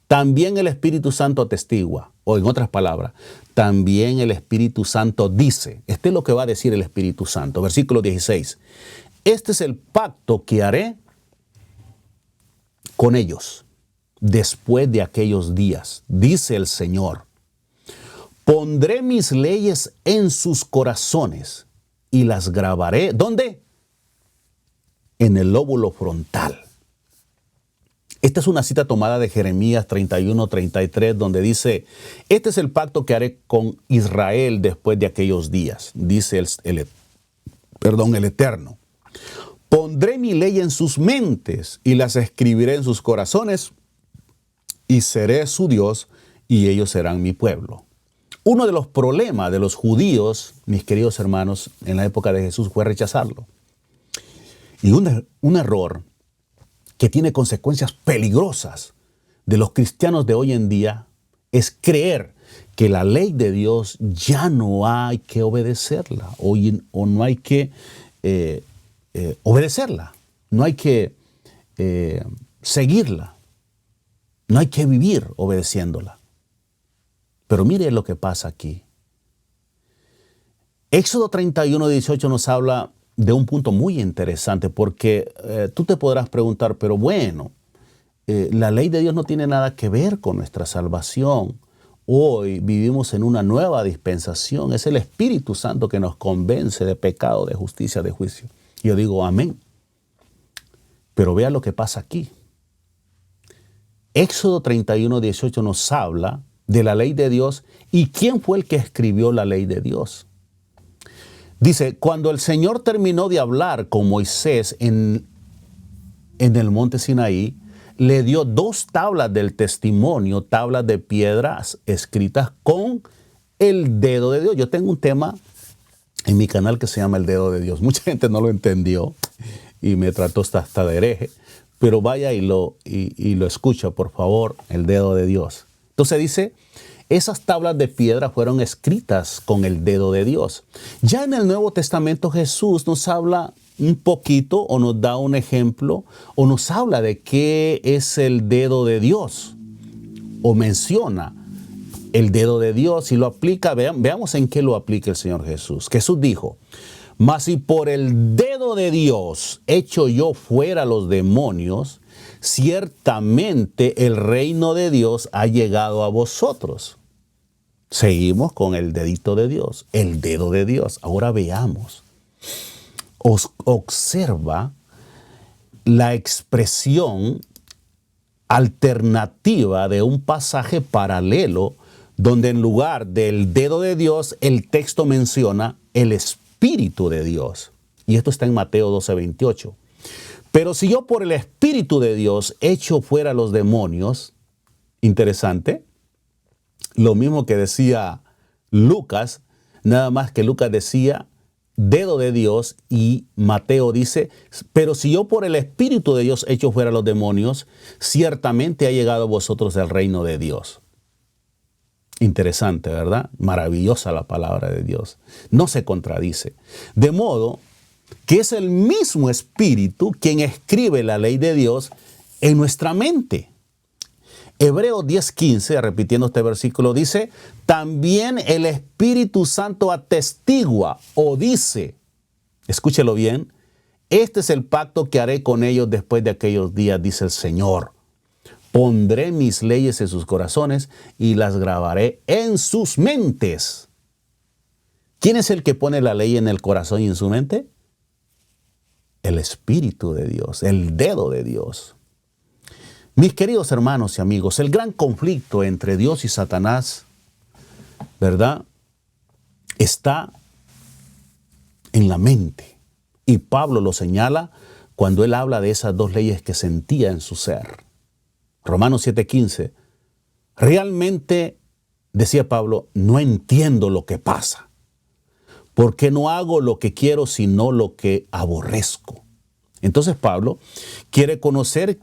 también el Espíritu Santo atestigua, o en otras palabras, también el Espíritu Santo dice, este es lo que va a decir el Espíritu Santo, versículo 16, este es el pacto que haré con ellos después de aquellos días, dice el Señor. Pondré mis leyes en sus corazones y las grabaré. ¿Dónde? En el lóbulo frontal. Esta es una cita tomada de Jeremías 31:33, donde dice, este es el pacto que haré con Israel después de aquellos días, dice el Eterno. Pondré mi ley en sus mentes y las escribiré en sus corazones y seré su Dios y ellos serán mi pueblo. Uno de los problemas de los judíos, mis queridos hermanos, en la época de Jesús fue rechazarlo. Y un error que tiene consecuencias peligrosas de los cristianos de hoy en día es creer que la ley de Dios ya no hay que obedecerla o no hay que obedecerla, no hay que seguirla, no hay que vivir obedeciéndola. Pero mire lo que pasa aquí. Éxodo 31:18 nos habla de un punto muy interesante porque tú te podrás preguntar, pero bueno, la ley de Dios no tiene nada que ver con nuestra salvación. Hoy vivimos en una nueva dispensación. Es el Espíritu Santo que nos convence de pecado, de justicia, de juicio. Yo digo amén. Pero vea lo que pasa aquí. Éxodo 31:18 nos habla de la ley de Dios y quién fue el que escribió la ley de Dios. Dice, cuando el Señor terminó de hablar con Moisés en el monte Sinaí, le dio 2 tablas del testimonio, tablas de piedras escritas con el dedo de Dios. Yo tengo un tema en mi canal que se llama El Dedo de Dios. Mucha gente no lo entendió y me trató hasta de hereje, pero vaya y lo escucha, por favor, El Dedo de Dios. Entonces dice, esas tablas de piedra fueron escritas con el dedo de Dios. Ya en el Nuevo Testamento Jesús nos habla un poquito o nos da un ejemplo o nos habla de qué es el dedo de Dios o menciona el dedo de Dios y lo aplica. Veamos en qué lo aplica el Señor Jesús. Jesús dijo, mas si por el dedo de Dios echo yo fuera los demonios, ciertamente el reino de Dios ha llegado a vosotros. Seguimos con el dedito de Dios, el dedo de Dios. Ahora veamos. Observa la expresión alternativa de un pasaje paralelo donde en lugar del dedo de Dios el texto menciona el Espíritu de Dios. Y esto está en Mateo 12:28. Pero si yo por el Espíritu de Dios echo fuera los demonios, interesante, lo mismo que decía Lucas, nada más que Lucas decía dedo de Dios y Mateo dice, pero si yo por el Espíritu de Dios echo fuera los demonios, ciertamente ha llegado a vosotros el reino de Dios. Interesante, ¿verdad? Maravillosa la palabra de Dios. No se contradice. De modo que es el mismo Espíritu quien escribe la ley de Dios en nuestra mente. Hebreos 10:15, repitiendo este versículo, dice, también el Espíritu Santo atestigua o dice, escúchelo bien, este es el pacto que haré con ellos después de aquellos días, dice el Señor. Pondré mis leyes en sus corazones y las grabaré en sus mentes. ¿Quién es el que pone la ley en el corazón y en su mente? El Espíritu de Dios, el dedo de Dios. Mis queridos hermanos y amigos, el gran conflicto entre Dios y Satanás, ¿verdad?, está en la mente. Y Pablo lo señala cuando él habla de esas 2 leyes que sentía en su ser. Romanos 7:15. Realmente, decía Pablo, no entiendo lo que pasa, porque no hago lo que quiero, sino lo que aborrezco. Entonces Pablo quiere conocer,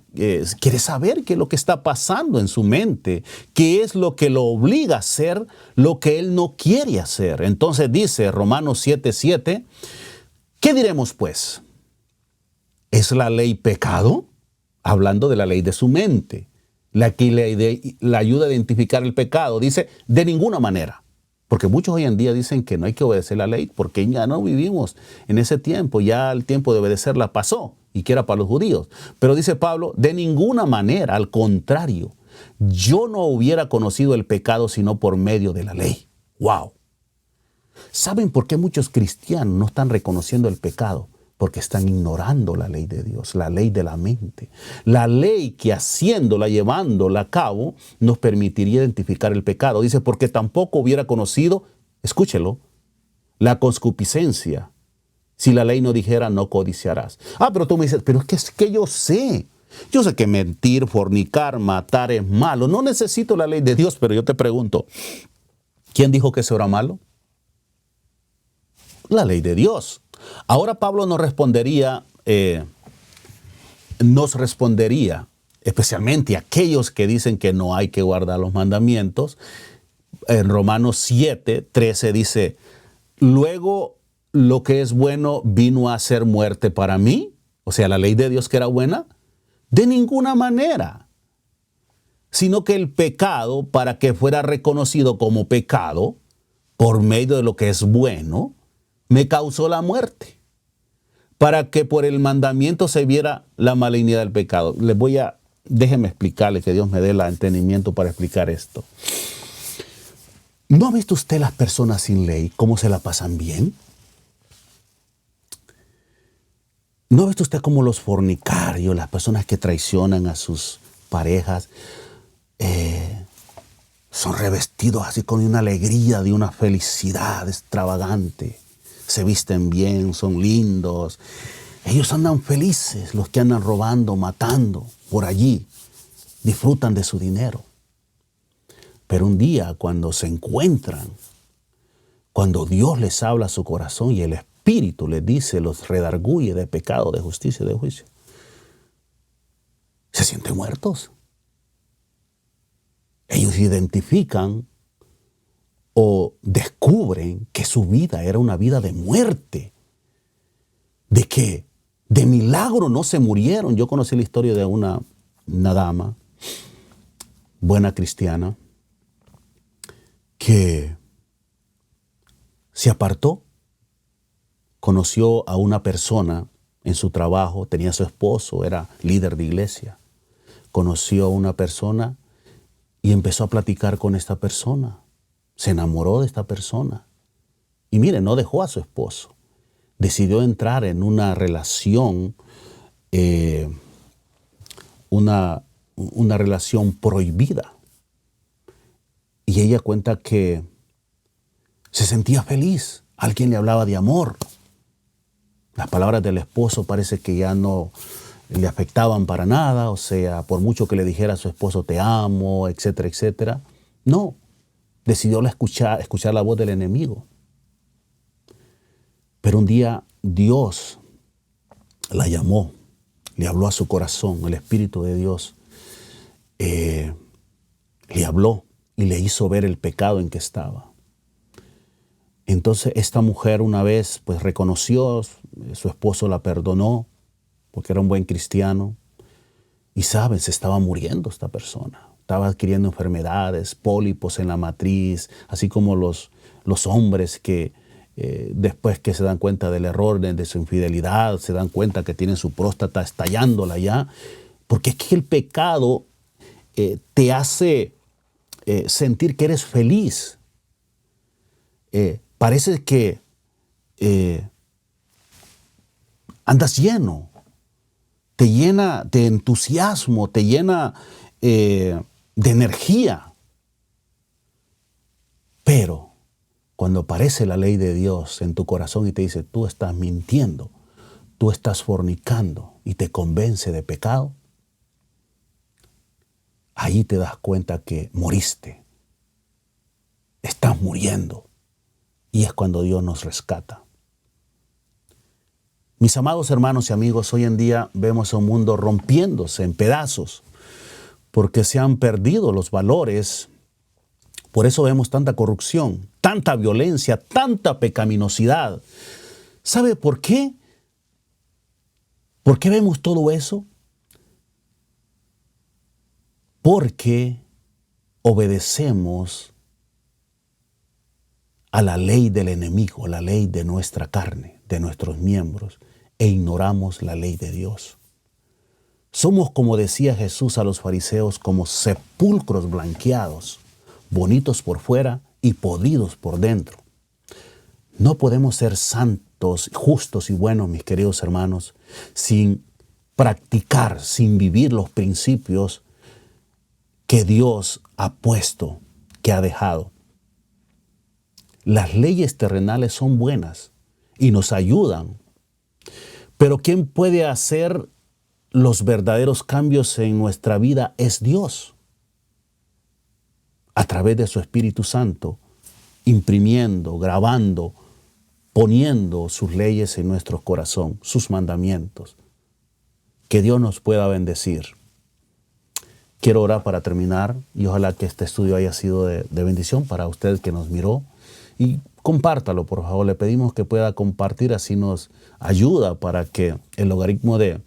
quiere saber qué es lo que está pasando en su mente, qué es lo que lo obliga a hacer lo que él no quiere hacer. Entonces dice Romanos 7:7, ¿qué diremos pues? ¿Es la ley pecado? Hablando de la ley de su mente, la que le ayuda a identificar el pecado. Dice, de ninguna manera. Porque muchos hoy en día dicen que no hay que obedecer la ley porque ya no vivimos en ese tiempo, ya el tiempo de obedecerla pasó y que era para los judíos. Pero dice Pablo, de ninguna manera, al contrario, yo no hubiera conocido el pecado sino por medio de la ley. ¡Wow! ¿Saben por qué muchos cristianos no están reconociendo el pecado? Porque están ignorando la ley de Dios, la ley de la mente. La ley que haciéndola, llevándola a cabo, nos permitiría identificar el pecado. Dice, porque tampoco hubiera conocido, escúchelo, la concupiscencia, si la ley no dijera no codiciarás. Pero tú me dices, pero es que yo sé. Yo sé que mentir, fornicar, matar es malo. No necesito la ley de Dios, pero yo te pregunto, ¿quién dijo que eso era malo? La ley de Dios. Ahora Pablo nos respondería, especialmente a aquellos que dicen que no hay que guardar los mandamientos. En Romanos 7:13 dice, luego lo que es bueno vino a ser muerte para mí. O sea, la ley de Dios que era buena, de ninguna manera. Sino que el pecado, para que fuera reconocido como pecado, por medio de lo que es bueno, me causó la muerte, para que por el mandamiento se viera la malignidad del pecado. Déjenme explicarle, que Dios me dé el entendimiento para explicar esto. ¿No ha visto usted las personas sin ley cómo se la pasan bien? ¿No ha visto usted cómo los fornicarios, las personas que traicionan a sus parejas, son revestidos así con una alegría, de una felicidad extravagante? Se visten bien, son lindos. Ellos andan felices, los que andan robando, matando por allí. Disfrutan de su dinero. Pero un día cuando se encuentran, cuando Dios les habla a su corazón y el Espíritu les dice, los redarguye de pecado, de justicia y de juicio, se sienten muertos. Ellos identifican o descubren que su vida era una vida de muerte, de que de milagro no se murieron. Yo conocí la historia de una dama, buena cristiana, que se apartó, conoció a una persona en su trabajo, tenía a su esposo, era líder de iglesia, conoció a una persona y empezó a platicar con esta persona, se enamoró de esta persona y mire, no dejó a su esposo, decidió entrar en una relación, una relación prohibida. Y ella cuenta que se sentía feliz. Alguien le hablaba de amor. Las palabras del esposo parece que ya no le afectaban para nada. O sea, por mucho que le dijera a su esposo te amo, etcétera, etcétera. No, decidió escuchar la voz del enemigo. Pero un día Dios la llamó, le habló a su corazón. El Espíritu de Dios le habló y le hizo ver el pecado en que estaba. Entonces esta mujer una vez pues reconoció, su esposo la perdonó porque era un buen cristiano. Y saben, se estaba muriendo esta persona. Estaba adquiriendo enfermedades, pólipos en la matriz, así como los hombres que después que se dan cuenta del error, de su infidelidad, se dan cuenta que tienen su próstata estallándola ya. Porque es que el pecado te hace sentir que eres feliz. Parece que andas lleno, te llena de entusiasmo, te llena de energía. Pero cuando aparece la ley de Dios en tu corazón y te dice, tú estás mintiendo, tú estás fornicando y te convence de pecado, ahí te das cuenta que moriste, estás muriendo. Y es cuando Dios nos rescata. Mis amados hermanos y amigos, hoy en día vemos a un mundo rompiéndose en pedazos porque se han perdido los valores. Por eso vemos tanta corrupción, tanta violencia, tanta pecaminosidad. ¿Sabe por qué? ¿Por qué vemos todo eso? Porque obedecemos a la ley del enemigo, la ley de nuestra carne, de nuestros miembros, e ignoramos la ley de Dios. Somos, como decía Jesús a los fariseos, como sepulcros blanqueados, bonitos por fuera y podridos por dentro. No podemos ser santos, justos y buenos, mis queridos hermanos, sin practicar, sin vivir los principios que Dios ha puesto, que ha dejado. Las leyes terrenales son buenas y nos ayudan, pero quien puede hacer los verdaderos cambios en nuestra vida es Dios, a través de su Espíritu Santo, imprimiendo, grabando, poniendo sus leyes en nuestro corazón, sus mandamientos. Que Dios nos pueda bendecir. Quiero orar para terminar y ojalá que este estudio haya sido de bendición para usted que nos miró. Y compártalo, por favor. Le pedimos que pueda compartir, así nos ayuda para que el logaritmo de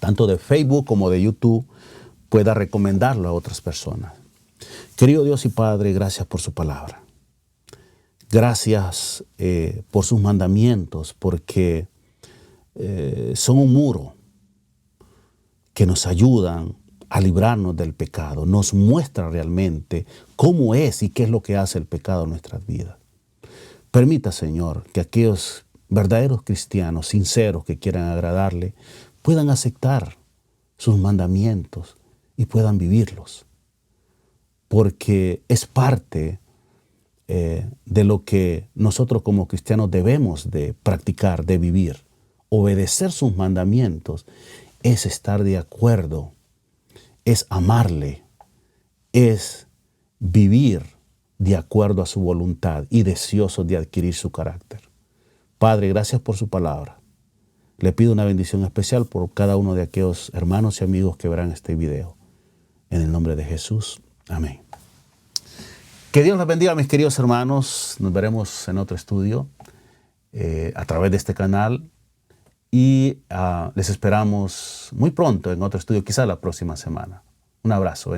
tanto de Facebook como de YouTube pueda recomendarlo a otras personas. Querido Dios y Padre, gracias por su palabra. Gracias por sus mandamientos, porque son un muro que nos ayudan a librarnos del pecado, nos muestra realmente cómo es y qué es lo que hace el pecado en nuestras vidas. Permita, Señor, que aquellos verdaderos cristianos, sinceros, que quieran agradarle, puedan aceptar sus mandamientos y puedan vivirlos. Porque es parte de lo que nosotros como cristianos debemos de practicar, de vivir. Obedecer sus mandamientos es estar de acuerdo, es amarle, es vivir de acuerdo a su voluntad y deseoso de adquirir su carácter. Padre, gracias por su palabra. Le pido una bendición especial por cada uno de aquellos hermanos y amigos que verán este video. En el nombre de Jesús. Amén. Que Dios les bendiga, mis queridos hermanos. Nos veremos en otro estudio a través de este canal. Y les esperamos muy pronto en otro estudio, quizá la próxima semana. Un abrazo.